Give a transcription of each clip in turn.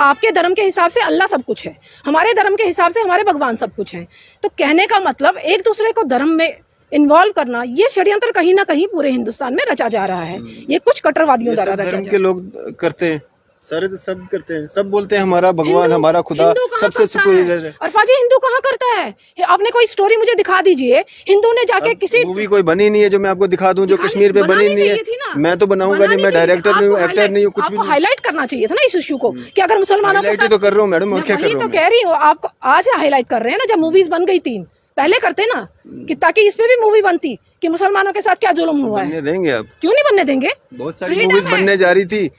आपके धर्म के हिसाब से अल्लाह सब कुछ है, हमारे धर्म के हिसाब से हमारे भगवान सब कुछ है। तो कहने का मतलब एक दूसरे को धर्म में इन्वॉल्व करना, ये षड्यंत्र कहीं ना कहीं पूरे हिंदुस्तान में रचा जा रहा है। ये कुछ कट्टरवादियों द्वारा रचा धर्म के लोग करते हैं, सारे तो सब करते हैं, सब बोलते हैं हमारा भगवान हमारा खुदा सबसे सुपीरियर है। अरफा जी हिंदू कहाँ करता है? आपने कोई स्टोरी मुझे दिखा दीजिए, हिंदू ने जाके किसी मूवी कोई बनी नहीं है जो मैं आपको दिखा दूं, जो कश्मीर पे बनी नहीं है। मैं तो बनाऊंगा नहीं, मैं डायरेक्टर नहीं हूँ, एक्टर नहीं हूँ, कुछ भी नहीं। हाईलाइट करना चाहिए था ना इस इशू को, कि अगर मुसलमानों के साथ तो कर रहा हूँ मैडम, और क्या कर रहा हूँ? तो कह रही हूँ आपको, आज हाईलाइट कर रहे हैं ना, जब मूवीज बन गई 3 पहले करते ना, कि ताकि इस पे भी मूवी बनती कि मुसलमानों के साथ क्या जुल्म हुआ है। देंगे आप? क्यों नहीं बनने देंगे? बहुत सारी मूवीज बनने जा रही थी,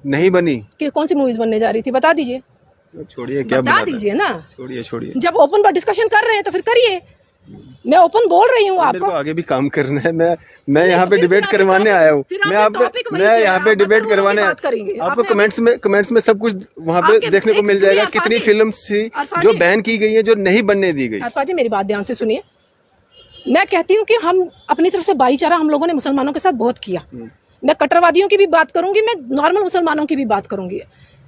नहीं बनी। कि कौन सी मूवीज बनने जा रही थी बता दीजिए। छोड़िए, क्या बता दीजिए ना, छोड़िए। जब ओपन पर डिस्कशन कर रहे हैं तो फिर करिए। मैं ओपन बोल रही हूँ आपको, आगे भी काम करना है। मैं यहाँ पे डिबेट करवाने आया हूँ, मैं यहाँ पे डिबेट करवाने आपको कमेंट्स में सब कुछ वहाँ पे देखने को मिल जाएगा। कितनी फिल्म थी जो बैन की गई है, जो नहीं बनने दी गई। अरफा जी मेरी बात ध्यान से सुनिए, मैं कहती हूँ कि हम अपनी तरफ से भाईचारा हम लोगों ने मुसलमानों के साथ बहुत किया। मैं कट्टरवादियों की भी बात करूंगी, मैं नॉर्मल मुसलमानों की भी बात करूंगी।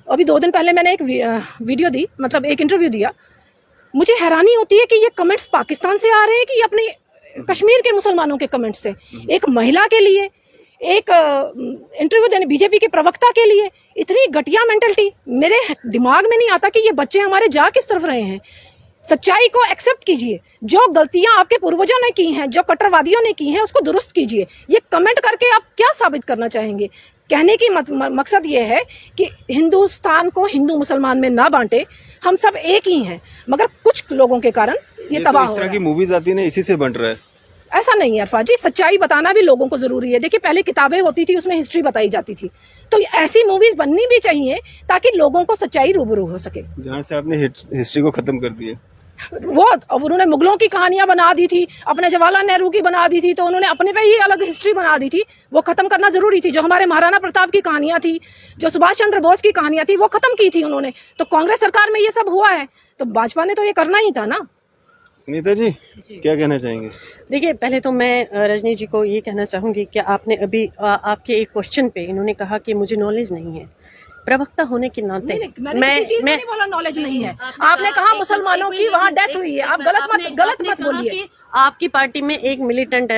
अभी 2 दिन पहले मैंने एक वीडियो दी, मतलब एक इंटरव्यू दिया। मुझे हैरानी होती है कि ये कमेंट्स पाकिस्तान से आ रहे हैं कि अपने कश्मीर के मुसलमानों के कमेंट्स से। एक महिला के लिए एक इंटरव्यू देने, बीजेपी के प्रवक्ता के लिए इतनी घटिया मेंटलिटी मेरे दिमाग में नहीं आता कि ये बच्चे हमारे जा किस तरफ रहे हैं। सच्चाई को एक्सेप्ट कीजिए, जो गलतियां आपके पूर्वजों ने की हैं, जो कट्टरवादियों ने की हैं, उसको दुरुस्त कीजिए। ये कमेंट करके आप क्या साबित करना चाहेंगे? कहने की मकसद ये है कि हिंदुस्तान को हिंदू मुसलमान में ना बांटे, हम सब एक ही हैं, मगर कुछ लोगों के कारण ये तबाह हो रहा है। इस तरह की मूवीज आती है ना, इसी से बन रहा है। ऐसा नहीं है अरफा जी, सच्चाई बताना भी लोगों को जरूरी है। देखिए पहले किताबें होती थी, उसमें हिस्ट्री बताई जाती थी, तो ऐसी मूवीज बननी भी चाहिए ताकि लोगों को सच्चाई रूबरू हो सके। जहाँ से आपने हिस्ट्री को खत्म कर दिया वो, अब उन्होंने मुगलों की कहानियां बना दी थी, अपने जवाहरलाल नेहरू की बना दी थी, तो उन्होंने अपने पे ही अलग हिस्ट्री बना दी थी। वो खत्म करना जरूरी थी। जो हमारे महाराणा प्रताप की कहानियां थी, जो सुभाष चंद्र बोस की कहानियां थी, वो खत्म की थी उन्होंने। तो कांग्रेस सरकार में ये सब हुआ है, तो भाजपा ने तो ये करना ही था ना। सुनीता जी क्या कहना चाहेंगे? देखिए पहले तो मैं रजनी जी को ये कहना चाहूंगी कि आपने अभी आपके एक क्वेश्चन पे इन्होंने कहा कि मुझे नॉलेज नहीं है। प्रवक्ता होने के नाते मैं बोला नॉलेज नहीं है। आपने कहा मुसलमानों की वहाँ डेथ हुई है, आप गलत मत बोलिए। आपकी पार्टी में एक मिलिटेंट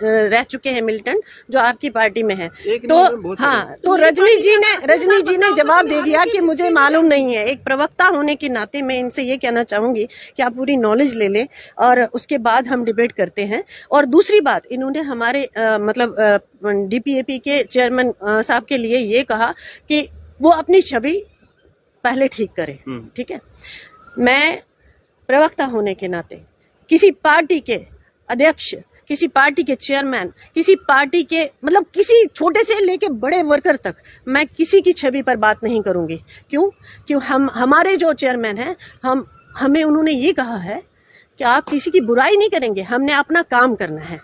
रह चुके हैं, मिलिटेंट जो आपकी पार्टी में है, तो हाँ, तो रजनी जी ने जवाब दे दिया कि मुझे मालूम नहीं है। एक प्रवक्ता होने के नाते मैं इनसे ये कहना चाहूंगी कि आप पूरी नॉलेज ले लें और उसके बाद हम डिबेट करते हैं। और दूसरी बात, इन्होंने हमारे DPAP के चेयरमैन साहब के लिए ये कहा कि वो अपनी छवि पहले ठीक करे। ठीक है, मैं प्रवक्ता होने के नाते किसी पार्टी के अध्यक्ष, किसी पार्टी के चेयरमैन, किसी पार्टी के मतलब किसी छोटे से लेके बड़े वर्कर तक मैं किसी की छवि पर बात नहीं करूंगी। क्यों हमारे जो चेयरमैन हैं, हमें उन्होंने ये कहा है कि आप किसी की बुराई नहीं करेंगे, हमने अपना काम करना है।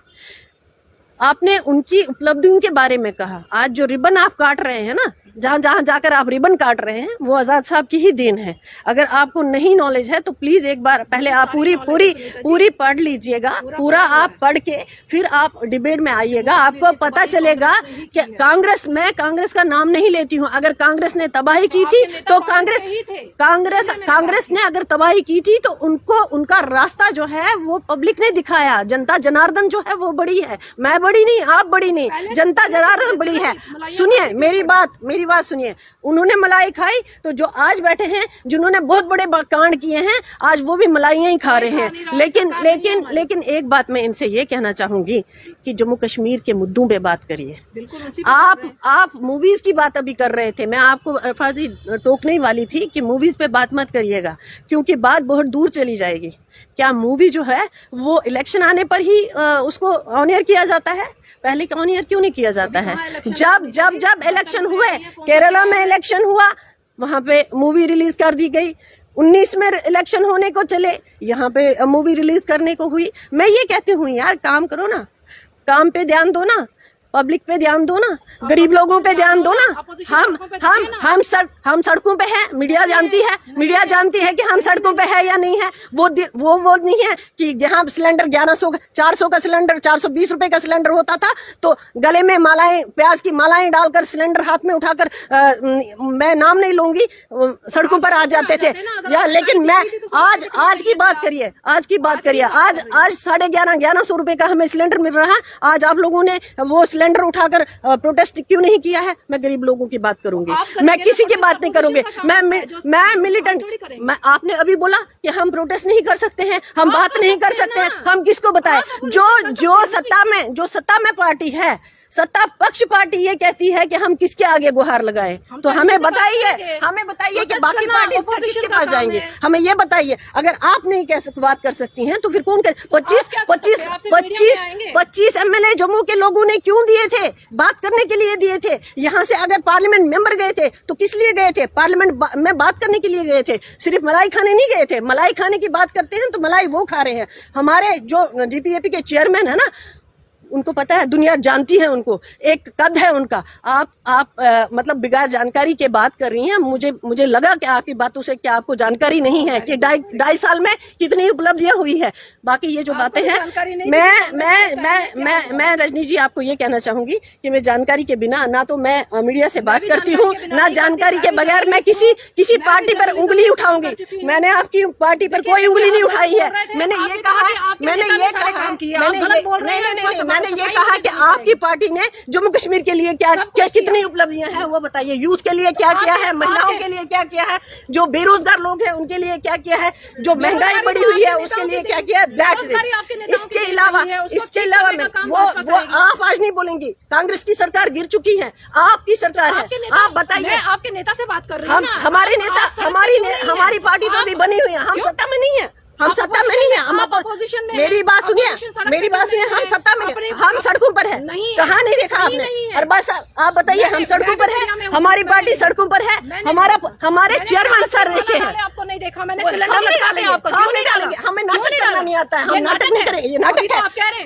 आपने उनकी उपलब्धियों के बारे में कहा। आज जो रिबन आप काट रहे हैं ना, जहाँ जाकर आप रिबन काट रहे हैं, वो आजाद साहब की ही देन है। अगर आपको नहीं नॉलेज है तो प्लीज एक बार पहले आप पूरी पढ़ लीजिएगा। पूरा आप पढ़ के फिर आप डिबेट में आइएगा, आपको पता चलेगा कि कांग्रेस का नाम नहीं लेती हूँ। अगर कांग्रेस ने तबाही की थी तो कांग्रेस ने अगर तबाही की थी तो उनका रास्ता जो है वो पब्लिक ने दिखाया। जनता जनार्दन जो है वो बड़ी है, मैं बड़ी नहीं, आप बड़ी नहीं, जनता जनार्दन बड़ी है। सुनिए मेरी बात सुनिए, उन्होंने मलाई खाई तो जो आज बैठे हैं, जिन्होंने बहुत बड़े कांड किए हैं, आज वो भी मलाइयां ही खा रहे हैं। लेकिन एक बात मैं इनसे ये कहना चाहूंगी कि जम्मू कश्मीर के मुद्दों पे बात करिए। आप मूवीज की बात अभी कर रहे थे, मैं आपको अरफा जी टोकने वाली थी कि मूवीज पे बात मत करिएगा, क्योंकि बात बहुत दूर चली जाएगी। क्या मूवी जो है वो इलेक्शन आने पर ही उसको ऑन एयर किया जाता है? पहले ऑन एयर क्यों नहीं किया जाता है? जब इलेक्शन हुए, केरला में इलेक्शन हुआ, वहां पे मूवी रिलीज कर दी गई। 19 में इलेक्शन होने को चले, यहाँ पे मूवी रिलीज करने को हुई। मैं ये कहती हूँ यार, काम करो ना, काम पे ध्यान दो ना। पब्लिक पे ध्यान दो ना, गरीब लोगों पे ध्यान दो ना। हम सड़कों पे हैं, मीडिया जानती है कि हम सड़कों पे है या नहीं है। वो नहीं है कि यहाँ सिलेंडर 1100 400 का सिलेंडर 420 रुपए का सिलेंडर होता था तो गले में मालाएं, प्याज की मालाएं डालकर सिलेंडर हाथ में उठाकर मैं नाम नहीं लूंगी, सड़कों पर आ जाते थे या। लेकिन मैं आज की बात करिए, आज 1150 रुपए का हमें सिलेंडर मिल रहा है। आज आप लोगों ने वो सिलेंडर उठाकर प्रोटेस्ट क्यों नहीं किया है? मैं गरीब लोगों की बात करूंगी, मैं किसी की बात नहीं करूंगी। मैं मिलिटेंट, आपने अभी बोला कि हम प्रोटेस्ट नहीं कर सकते हैं, हम बात नहीं कर सकते हैं, हम किसको बताएं? जो सत्ता में पार्टी है, सत्ता पक्ष पार्टी ये कहती है कि हम किसके आगे गुहार लगाएं, तो हमें बताइए कि बाकी पार्टी किसके पास जाएंगे? हमें ये बताइए। अगर आप नहीं बात कर सकती हैं तो फिर कौन कर? 25 एमएलए जम्मू के लोगों ने क्यों दिए थे? बात करने के लिए दिए थे। यहाँ से अगर पार्लियामेंट मेंबर गए थे तो किस लिए गए थे? पार्लियामेंट में बात करने के लिए गए थे, सिर्फ मलाई खाने नहीं गए थे। मलाई खाने की बात करते हैं तो मलाई वो खा रहे हैं। हमारे जो जीपीएपी के चेयरमैन है ना, उनको पता है, दुनिया जानती है उनको, एक कद है उनका। आप मतलब बिगैर जानकारी के बात कर रही हैं। मुझे लगा कि आपकी बातों से क्या आपको जानकारी नहीं है कि 2.5 साल में कितनी उपलब्धियां हुई है। बाकी ये जो बातें हैं, मैं रजनी जी आपको ये कहना चाहूंगी कि मैं जानकारी के बिना ना तो मैं मीडिया से बात करती हूँ, ना जानकारी के बगैर मैं किसी पार्टी पर उंगली उठाऊंगी। मैंने आपकी पार्टी पर कोई उंगली नहीं उठाई है। मैंने ये कहा कि आपकी पार्टी ने जम्मू कश्मीर के लिए क्या कितनी उपलब्धियां हैं वो बताइए। यूथ के लिए क्या किया है, महिलाओं के लिए क्या किया है, जो बेरोजगार लोग हैं उनके लिए क्या किया है, जो महंगाई बढ़ी हुई है उसके लिए क्या किया है। इसके अलावा वो आप आज नहीं बोलेंगी। कांग्रेस की सरकार गिर चुकी है, आपकी सरकार है, आप बताइए। आपके नेता से बात कर रही हूं ना। हमारे नेता, हमारी पार्टी तो अभी बनी हुई है, हम सत्ता में नहीं है, हम सत्ता में नहीं है, हम अपोजिशन में। मेरी बात सुनिए, हम सत्ता में, हम सड़कों पर है। कहाँ नहीं देखा आपने? और बस आप बताइए, हम सड़कों पर है, हमारी पार्टी सड़कों पर है, हमारे चेयरमैन सर देखे हैं। आपको नहीं देखा मैंने, सिलेंडर लटका दिया आपको। हम नहीं डालेंगे, हमें नाटक करना नहीं आता है, हम नाटक नहीं करेंगे। ये नाटक है,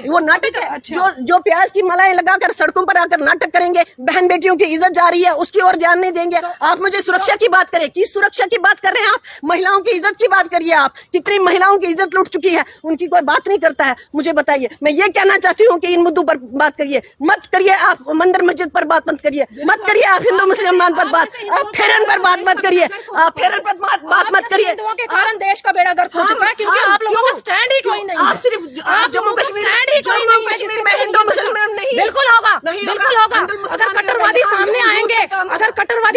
वो नाटक है। जो प्याज की मलाई लगाकर सड़कों पर आकर नाटक करेंगे, बहन बेटियों की इज्जत जा रही है उसकी ओर ध्यान नहीं देंगे। आप मुझे सुरक्षा की बात करें, किस सुरक्षा की बात कर रहे हैं आप? महिलाओं की इज्जत की बात करिए। आप कितनी महिलाओं की इज्जत लूट चुकी है, उनकी कोई बात नहीं करता है। मुझे बताइए, मैं ये कहना चाहती हूँ कि इन मुद्दों पर बात करिए, मत करिए आप मंदिर मस्जिद पर बात मत करिए, आप हिंदू मुसलमान पर बात, आप फेरन पर बात मत करिए, आप फेरन पर बात मत करिए। के कारण देश का बेड़ा गर्क हो चुका है, क्योंकि आप लोगों का स्टैंड ही कोई नहीं है। आप सिर्फ जम्मू कश्मीर में हिंदू मुसलमान नहीं, बिल्कुल होगा। अगर कट्टरवादी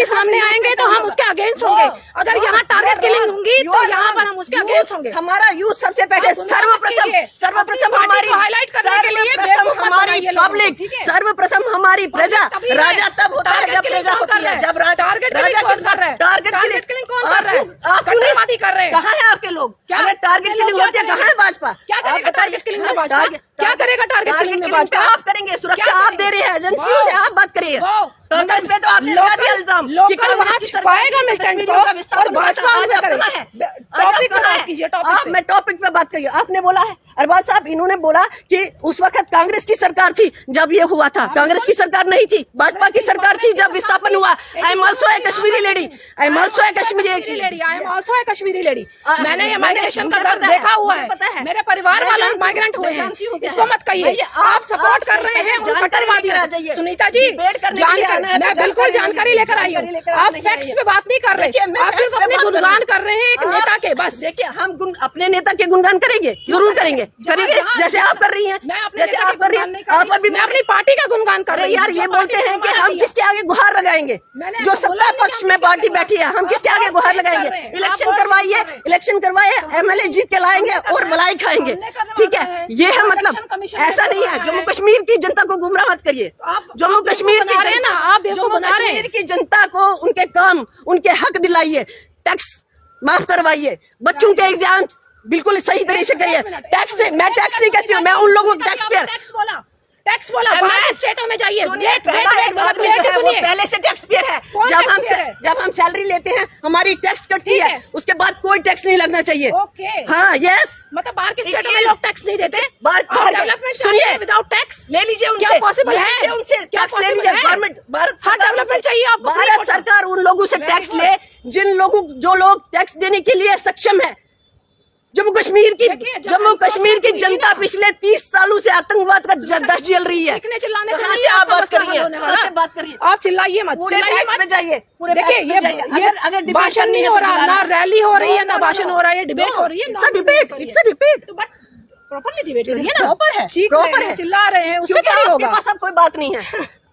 सामने आएंगे तो हम उसके अगेंस्ट होंगे। अगर यहाँ टारगेट किलिंग होंगी तो यहाँ पर हम उसके अगेंस्ट होंगे। हमारा यूथ सबसे पहले सर्वप्रथम हमारी हाईलाइट करने के लिए हमारी पब्लिक, सर्वप्रथम हमारी प्रजा। राजा तब होता है जब प्रजा होती है, जब टारगेट किलिंग कौन कर रहा है? टारगेट किलिंग कौन कर रहा है? कट्टरवादी कर रहे हैं। कहाँ है आपके लोग? अगर टारगेट किलिंग होती है, कहाँ है भाजपा? क्या करेगा टारगेट किलिंग में भाजपा? क्या करेगा टारगेट किलिंग में भाजपा? आप करेंगे, सुरक्षा आप दे रहे हैं, एजेंसियों से आप बात करिए। कांग्रेस में तो आपने लगा दिया इल्जाम कि कांग्रेस की पाएगा मिलिटेंट को और भाजपा मैं टॉपिक पे बात करिए। आपने बोला है अरबाज साहब, इन्होंने बोला कि उस वक्त कांग्रेस की सरकार थी जब ये हुआ था। कांग्रेस की सरकार नहीं थी, भाजपा की सरकार थी जब विस्थापन हुआ। I am also a Kashmiri lady, मैंने ये माइग्रेशन का दर्द देखा हुआ है, मेरे परिवार वाले माइग्रेंट हुए हैं। इसको मत कहिए आप सपोर्ट कर रहे हैं उन कट्टरवादियों। सुनीता जी, मैं बिल्कुल जानकारी लेकर आई हूँ। आप फैक्ट्स पे बात नहीं कर रहे, आप सिर्फ अपने गुणगान कर रहे हैं एक नेता के। बस देखिए, हम अपने नेता के गुणगान करेंगे, जरूर करेंगे, जैसे आप कर रही हैं, जैसे आप कर रही हैं। आप अभी मैं अपनी पार्टी का गुणगान कर रही हूं। यार, ये बोलते हैं कि हम किसके आगे गुहार लगाएंगे? जो सत्ता पक्ष में पार्टी बैठी है, हम किसके आगे गुहार लगाएंगे? इलेक्शन करवाइए, एमएलए जीत के लाएंगे और मलाई खाएंगे। ठीक है, ये है मतलब। ऐसा नहीं है। जम्मू कश्मीर की जनता को गुमराह मत करिए। जम्मू कश्मीर की जनता को उनके काम, उनके हक दिलाइए, टैक्स माफ करवाइए, बच्चों के एग्जाम बिल्कुल सही तरीके से करिए। टैक्स से मैं टैक्स नहीं कहती हूँ, मैं उन लोगों को टैक्स पेयर टैक्स बोला, बाहर के स्टेटों में जाइए। पहले से टैक्स पेयर है। जब हम सैलरी लेते हैं हमारी टैक्स कटती है, उसके बाद कोई टैक्स नहीं लगना चाहिए। ओके, हाँ, यस। मतलब बाहर के स्टेटों में लोग टैक्स नहीं देते, सुनिए, विदाउट टैक्स ले लीजिए उनसे, क्या पॉसिबल है? उनसे टैक्स ले लीजिए। गवर्नमेंट डेवलपमेंट चाहिए आपको। भारत सरकार उन लोगों से टैक्स ले जो लोग टैक्स देने के लिए सक्षम है। जम्मू कश्मीर की जनता पिछले 30 सालों से आतंकवाद का दश झेल रही है। चिल्लाने से नहीं आप बात करिए, आप चिल्लाइए मत, जाइए। देखिए ये भाषण नहीं हो रहा, ना रैली हो रही है, ना भाषण हो रहा है, डिबेट हो रही है। डिबेट प्रॉपरली डिबेट हो रही है ना, प्रॉपर है। चिल्ला रहे हैं, उससे क्या होगा? आपके पास अब कोई बात नहीं है,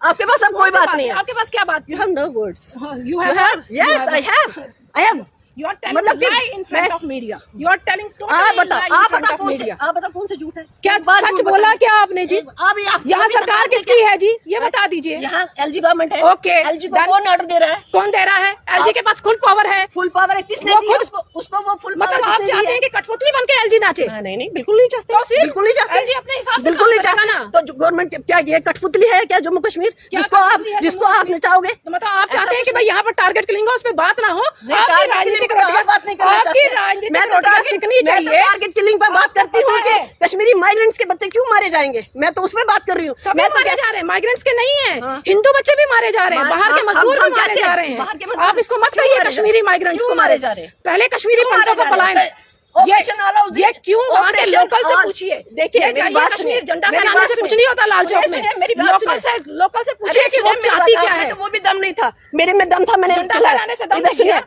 आपके पास अब कोई बात नहीं है। आपके पास क्या बात? You have no words. You have. Yes, I have. You are telling lie in front of media. You are telling totally lie in front of media. आप बताओ कौन से झूठ है? क्या सच बोला क्या आपने जी? यहाँ सरकार किसकी है जी? ये बता दीजिए। यहाँ LG गवर्नमेंट है। ओके, LG को कौन ऑर्डर दे रहा है? कौन दे रहा है? LG के पास फुल पावर है। फुल पावर है, किसने दिया उसको? वो फुल मतलब आप चाहते हैं कि कठपुतली बन के LG नाचे? नहीं, बिल्कुल नहीं चाहते। तो फिर बिल्कुल नहीं चाहते। LG अपने हिसाब से बिल्कुल नहीं चाहता ना। तो गवर्नमेंट क्या ये कठपुतली है क्या जम्मू कश्मीर, जिसको आप नचाओगे? मतलब आप चाहते हैं कि भाई यहाँ पर टारगेट किलिंग हो, उस पर बात ना हो। आपकी राजनीतिक रोटियां सीखनी चाहिए। टारगेट किलिंग पर बात करती हूँ कि कश्मीरी माइग्रेंट्स के बच्चे क्यों मारे जाएंगे, मैं तो उसमें बात कर रही हूँ। सब मारे जा रहे हैं, माइग्रेंट्स के नहीं है, हिंदू बच्चे भी मारे जा रहे हैं, बाहर के मजदूर भी मारे जा रहे हैं। आप इसको मत कहिए कश्मीरी माइग्रेंट्स को मारे जा रहे हैं। पहले कश्मीरी पंडितों को पलायन, ये क्यों वहाँ के लोकल से पूछिए। देखिए कश्मीर झंडा फहराने से कुछ नहीं होता लाल चौक में। लोकल से पूछिए कि वो चाहती क्या है। वो भी दम नहीं था, मेरे में दम था, मैंने झंडा फहराने से दम नहीं है।